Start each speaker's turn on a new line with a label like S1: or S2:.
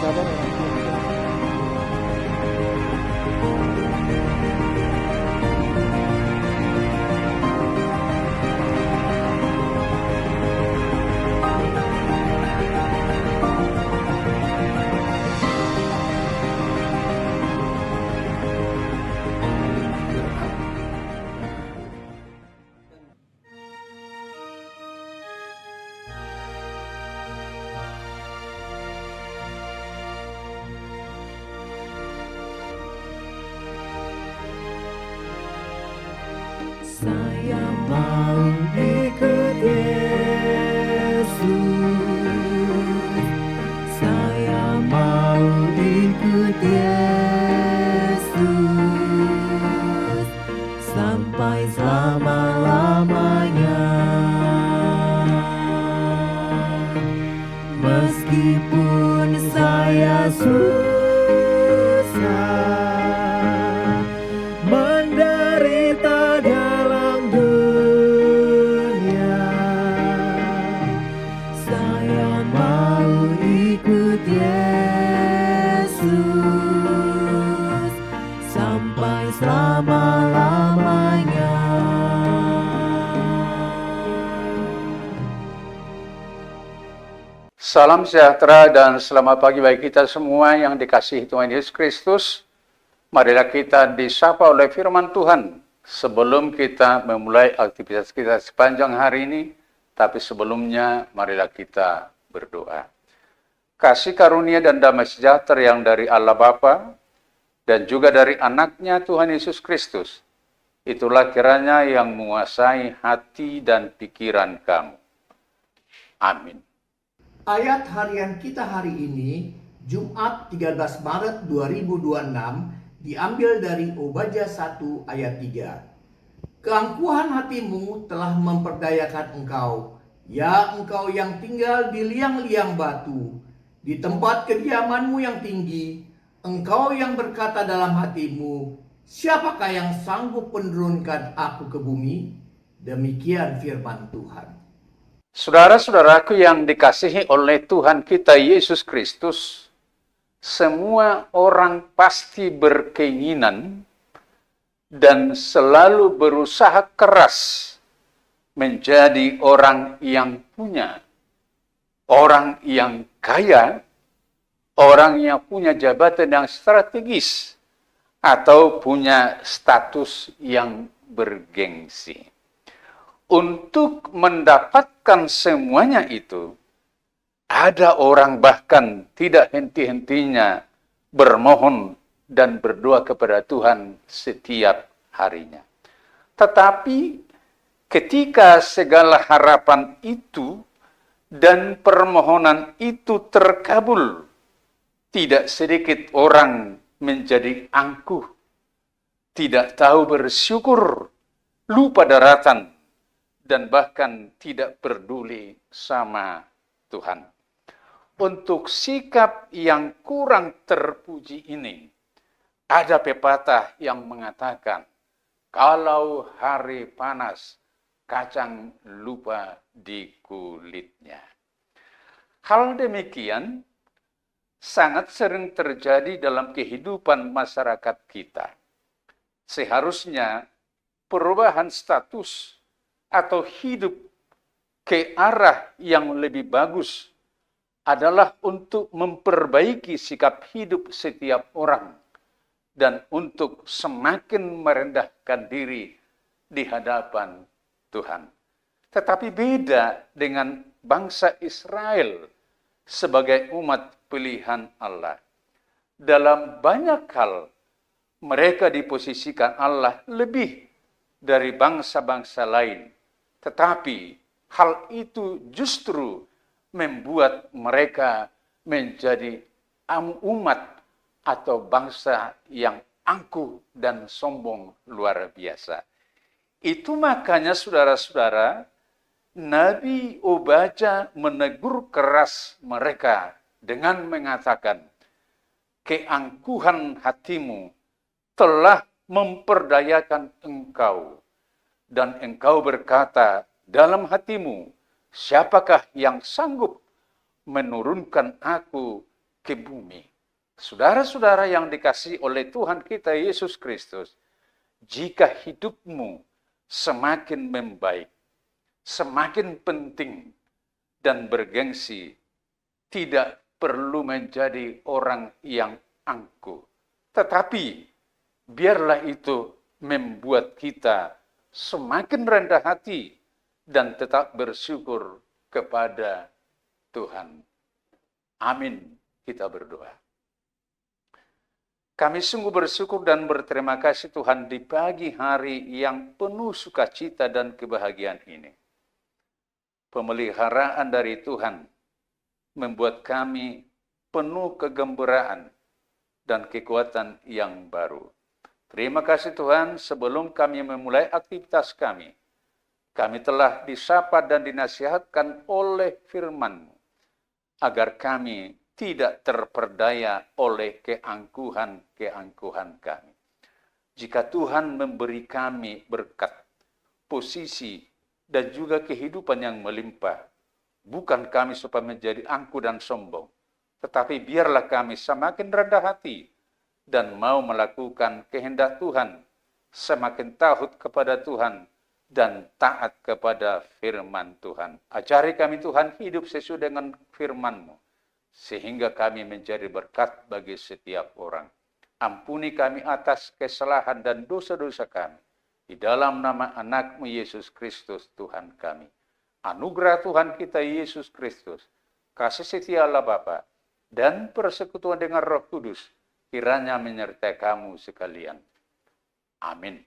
S1: sabar orang tua menjadi
S2: Saya mau ikut Yesus. Saya mau ikut Yesus sampai selama-lamanya. Meskipun saya susah menderita dalam dunia, saya mau ikut Yesus sampai selama-lamanya.
S3: Salam sejahtera dan selamat pagi bagi kita semua yang dikasihi Tuhan Yesus Kristus. Marilah kita disapa oleh firman Tuhan sebelum kita memulai aktivitas kita sepanjang hari ini. Tapi sebelumnya marilah kita berdoa. Kasih karunia dan damai sejahtera yang dari Allah Bapa dan juga dari anaknya Tuhan Yesus Kristus, itulah kiranya yang menguasai hati dan pikiran kamu. Amin.
S4: Ayat harian kita hari ini, Jumat 13 Maret 2026, diambil dari Obadya 1 ayat 3. Keangkuhan hatimu telah memperdayakan engkau, ya engkau yang tinggal di liang-liang batu, di tempat kediamanmu yang tinggi, engkau yang berkata dalam hatimu, siapakah yang sanggup menurunkan aku ke bumi? Demikian firman Tuhan.
S3: Saudara-saudaraku yang dikasihi oleh Tuhan kita Yesus Kristus, semua orang pasti berkeinginan dan selalu berusaha keras menjadi orang yang punya, orang yang kaya, orang yang punya jabatan yang strategis, atau punya status yang bergengsi. Untuk mendapatkan semuanya itu, ada orang bahkan tidak henti-hentinya bermohon dan berdoa kepada Tuhan setiap harinya. Tetapi ketika segala harapan itu dan permohonan itu terkabul, tidak sedikit orang menjadi angkuh, tidak tahu bersyukur, lupa daratan, dan bahkan tidak peduli sama Tuhan. Untuk sikap yang kurang terpuji ini, ada pepatah yang mengatakan, kalau hari panas, kacang lupa di kulitnya. Hal demikian sangat sering terjadi dalam kehidupan masyarakat kita. Seharusnya perubahan status atau hidup ke arah yang lebih bagus adalah untuk memperbaiki sikap hidup setiap orang dan untuk semakin merendahkan diri di hadapan Tuhan. Tetapi beda dengan bangsa Israel sebagai umat pilihan Allah. Dalam banyak hal mereka diposisikan Allah lebih dari bangsa-bangsa lain. Tetapi hal itu justru membuat mereka menjadi umat atau bangsa yang angkuh dan sombong luar biasa. Itu makanya saudara-saudara, Nabi Obadya menegur keras mereka dengan mengatakan, keangkuhan hatimu telah memperdayakan engkau. Dan engkau berkata dalam hatimu, siapakah yang sanggup menurunkan aku ke bumi. Saudara-saudara yang dikasihi oleh Tuhan kita Yesus Kristus, jika hidupmu semakin membaik, semakin penting dan bergengsi, tidak perlu menjadi orang yang angkuh. Tetapi biarlah itu membuat kita semakin rendah hati dan tetap bersyukur kepada Tuhan. Amin. Kita berdoa. Kami sungguh bersyukur dan berterima kasih Tuhan di pagi hari yang penuh sukacita dan kebahagiaan ini. Pemeliharaan dari Tuhan membuat kami penuh kegembiraan dan kekuatan yang baru. Terima kasih Tuhan, sebelum kami memulai aktivitas kami telah disapa dan dinasihatkan oleh firman-Mu, agar kami tidak terperdaya oleh keangkuhan-keangkuhan kami. Jika Tuhan memberi kami berkat, posisi, dan juga kehidupan yang melimpah, bukan kami supaya menjadi angkuh dan sombong, tetapi biarlah kami semakin rendah hati dan mau melakukan kehendak Tuhan, semakin takut kepada Tuhan, dan taat kepada firman Tuhan. Ajari kami Tuhan hidup sesuai dengan firman-Mu, sehingga kami menjadi berkat bagi setiap orang. Ampuni kami atas kesalahan dan dosa-dosa kami. Di dalam nama anak-Mu Yesus Kristus Tuhan kami. Anugerah Tuhan kita Yesus Kristus, kasih setia Allah Bapa, dan persekutuan dengan Roh Kudus, kiranya menyertai kamu sekalian. Amin.